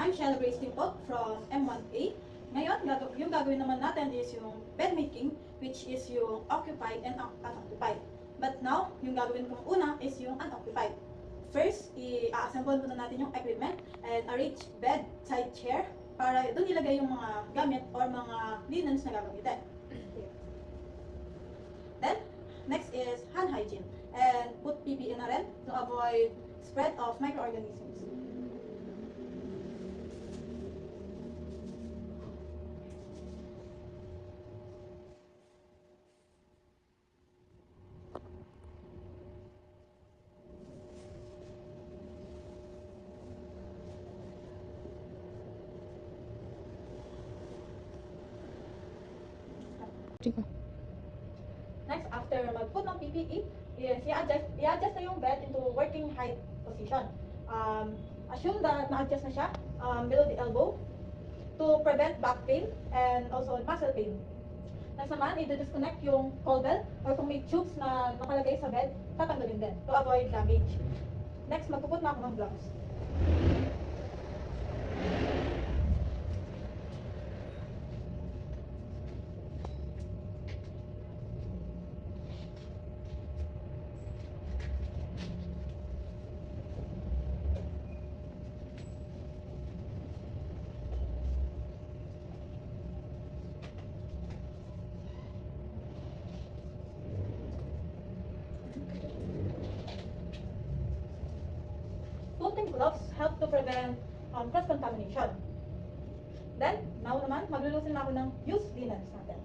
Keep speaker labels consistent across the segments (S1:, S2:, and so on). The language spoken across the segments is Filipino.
S1: I'm Shella Grace Timpot from M1A. Ngayon, yung gagawin naman natin is yung bed making, which is yung occupied and unoccupied. But now, yung gagawin kong una is yung unoccupied. First, i-assemble muna natin yung equipment and arrange bed, side chair, para doon ilagay yung mga gamit or mga linens na gagamitin. Then, next is hand hygiene and put PPE na rin to avoid spread of microorganisms. Next, after mag-put ng PPE, is i-adjust na yung bed into working height position. Assume that na-adjust na siya below the elbow to prevent back pain and also muscle pain. Next naman, i-disconnect yung cowbell or kung may tubes na nakalagay sa bed, tatanggalin din to avoid damage. Next, magpuput na ako ng gloves. Putting gloves help to prevent cross-contamination. Then, now naman, maglulusin na ako ng used linens natin.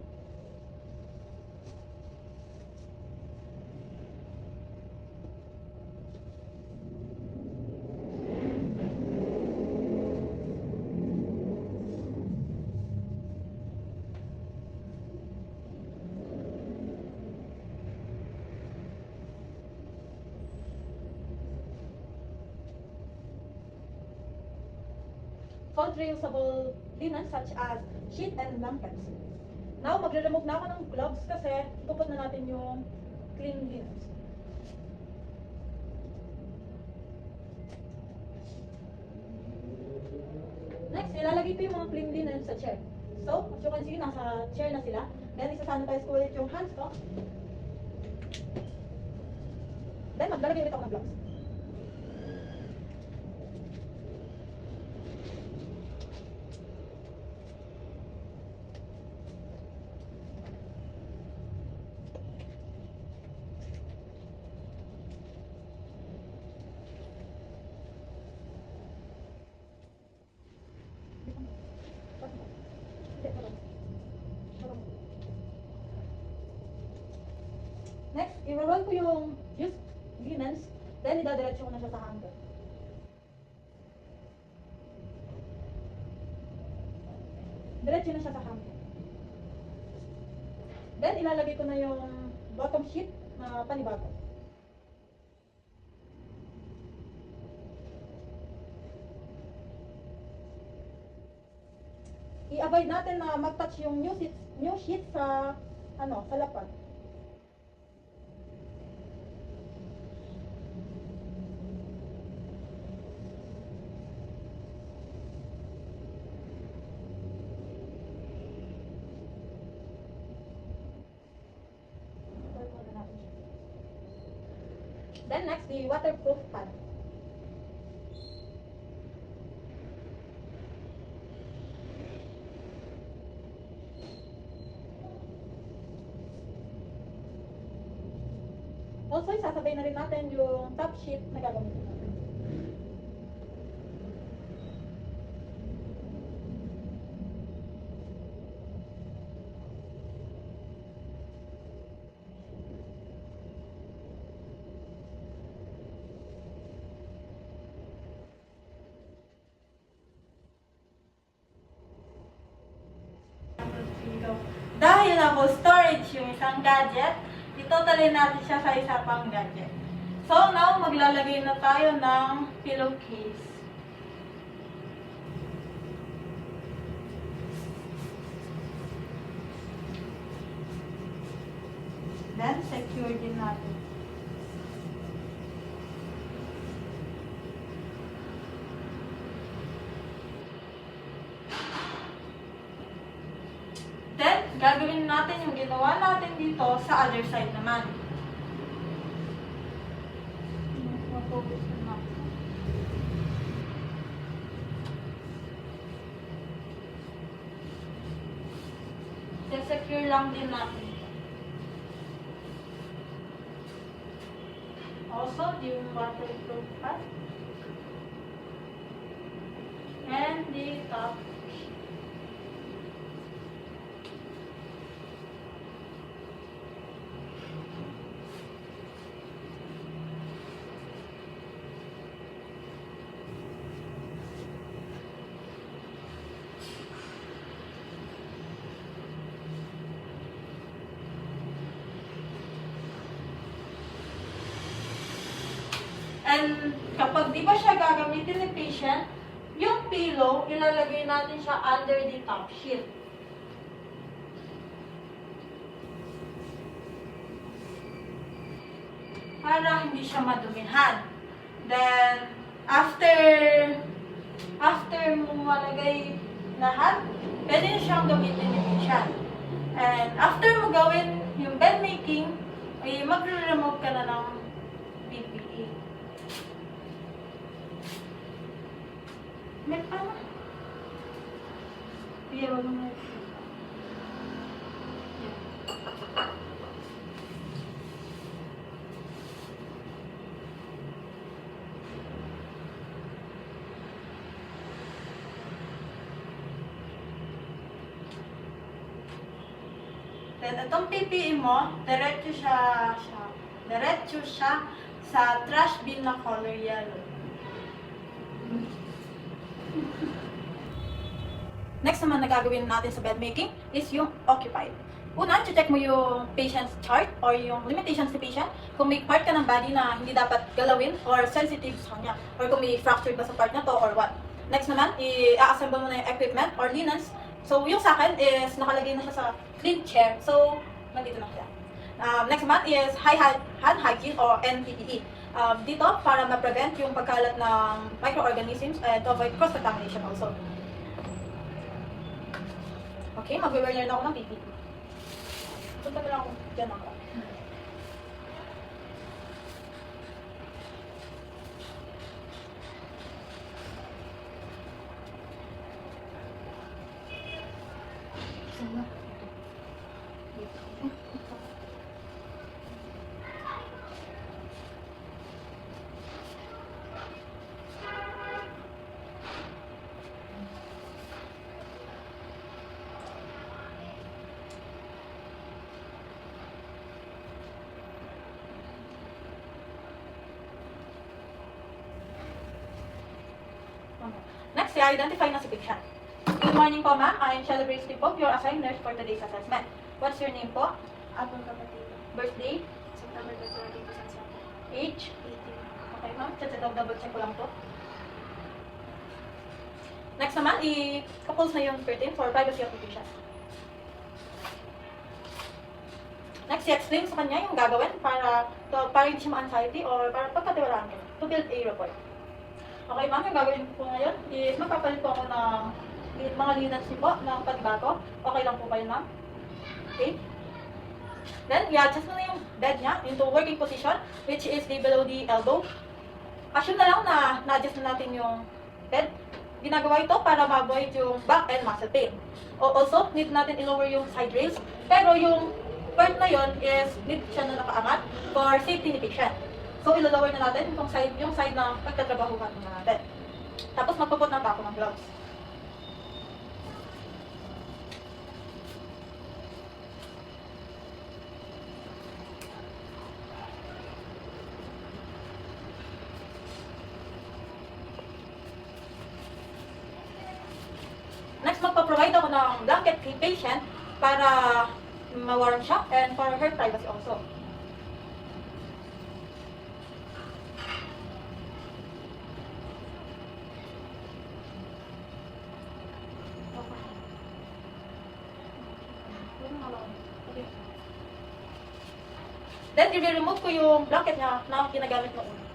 S1: Fold reusable linens such as sheet and blankets. Now, magre-remove na ako ng gloves kasi puput na natin yung clean linens. Next, ilalagay ko yung mga clean linens sa chair. So, as you can see, nasa chair na sila. Then, isa-sanitize ko ulit yung hands ko. Then, maglalagay ulit ako ng gloves. Next, i-roll ko yung used linens, then idadiretso ko na siya sa hanger. Diretso na siya sa hanger. Then, ilalagay ko na yung bottom sheet na panibago. I-avoid natin na mag-touch yung new sheet sa sa lapad. Then next, the waterproof pad. Also, isasabay na rin natin yung top sheet na gagamitin natin. Dahil ako storage yung isang gadget, itotalin natin siya sa isa pang gadget. So now, maglalagay na tayo ng pillowcase. Then, secure din natin. gagawin natin yung ginawa natin dito sa other side naman. Secure lang din natin. Also, yung waterproof pad. And the top. And kapag di ba siya gagamitin ni patient, yung pillow, ilalagay natin siya under the top sheet. Para hindi siya madumihan. Then, after mo malagay lahat, pwede na siyang gamitin ni patient. And after mo gawin yung bed making, ay magre-remove ka na ng PPE. May pa. Iya, wag mo na. Then, itong PPE mo, diretso siya sa trash bin na color yellow. Next naman na gagawin natin sa bed making is yung occupied. Una, check mo yung patient's chart or yung limitations sa patient. Kung may part ka ng body na hindi dapat galawin or sensitive sa kanya. Or kung may fractured ba sa part na to or what. Next naman, i-assemble mo na yung equipment or linens. So, yung sa akin is nakalagay na siya sa clean chair. So, nandito na siya. Next naman is hand hygiene or NPPE. Dito, para ma-prevent yung pagkalat ng microorganisms and to avoid cross-contamination also. Okay, mag-wear na rin ako ng PPE. Punta na lang ako. Diyan ako. Next, i-identify na si patient. Good morning po, ma'am. I'm Shelly Grace Tipog, your assigned nurse for today's assessment. What's your name po?
S2: Apong kapatid.
S1: Birthday?
S2: September 20, 2007.
S1: Age?
S2: 18.
S1: Okay, ma'am. Double check ko lang po. Next naman, i-compose na yung curtain for privacy of the patient. Next, i-explain sa kanya yung gagawin para hindi siya ma-anxiety or para pagkatiwalaan ka to build a rapport. Okay, ma'am, yung gagawin ko ngayon is magpapalit po ako ng mga linens niyo po ng pagbago. Okay lang po ba yun, ma'am? Okay. Then, i-adjust mo na yung bed niya into working position, which is below the elbow. Assume na lang na na-adjust na natin yung bed. Ginagawa ito para ma-avoid yung back and muscle pain. Also, need natin i-lower yung side rails. Pero yung part na yon is need siya na nakaangat for safety ni patient. So, ilo-lower na natin yung side na pagtatrabahuhan na natin. Tapos, magpupot na ako ng gloves. Next, magpa-provide ako ng blanket kay patient para ma-warm siya and for her privacy also. Then, i-remove ko yung blanket niya na ginagamit mo una.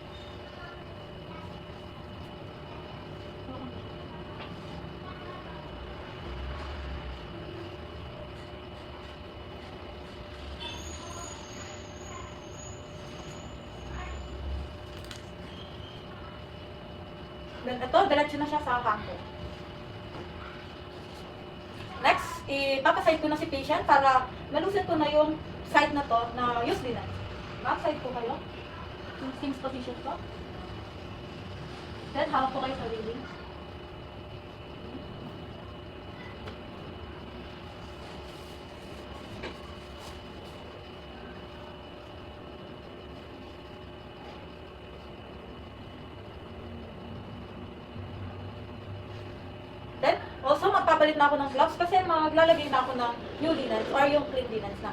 S1: Then ito, diretso na siya sa kanto. Next, ipapaside ko na si patient para malusin ko na yung side na to na use din na. Back-side po kayo. Yung King's position ko. Then, hawak po kayo sa railing. Then, also magpapalit na ako ng gloves kasi maglalagay na ako ng new linens or yung clean linens na.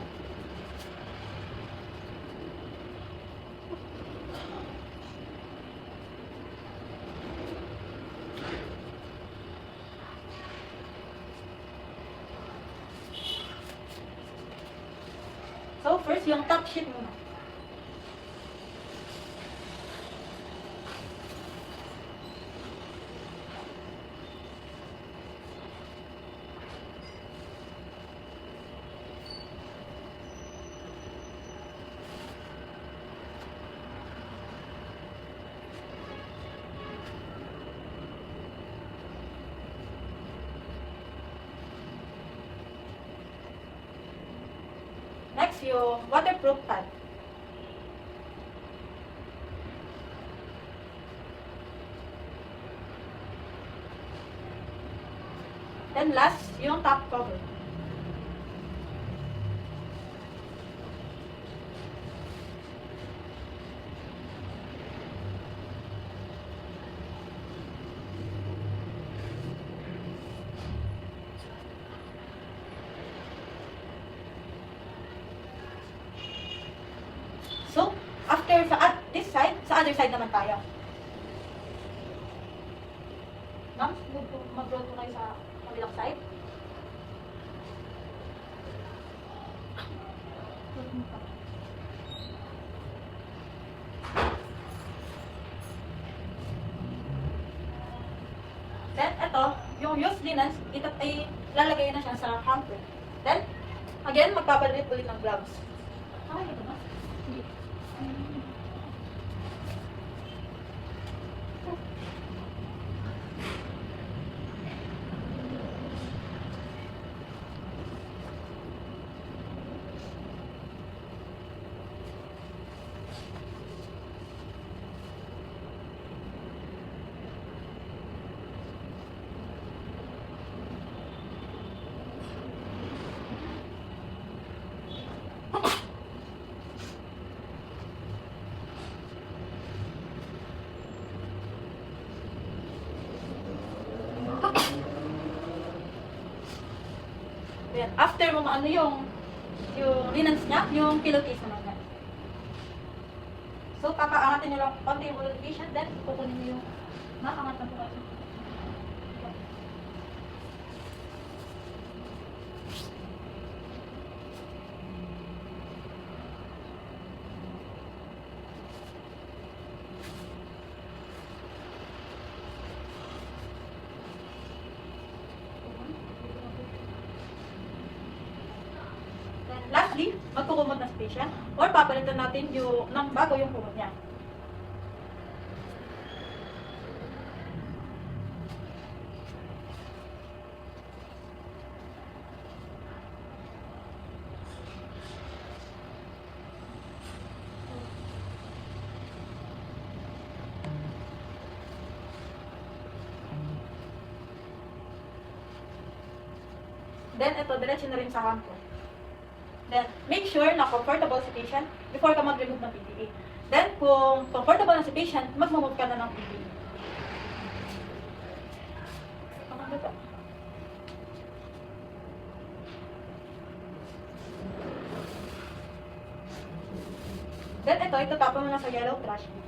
S1: So, first, yung top sheet muna. Next, yung waterproof pad. Then last, yung top cover. So, after sa this side, sa other side naman tayo. Ma'am, mag-roll po kayo sa kabilang side. Then, ito, yung used linens, ito ay lalagay na siya sa hamper. Then, again, magpapalit ulit ng gloves. Ay, ito ba? Hindi. Ayan. After mo maano yung linens niya, yung pillowcase naman niya. So, papaangatin niyo lang konti yung ulo ni patient, then kukunin niyo yung nakangat na po kayo. Then lastly, magkukumot na si patient or papalitan natin yung ng bago yung kumot niya. Then, ito, diretso na rin sa hampo. Then, make sure na comfortable si patient before ka mag-remove ng PPE. Then, kung comfortable na si patient, mag-move ka na ng PPE. Then, ito, itatapon mo na sa yellow trash bin.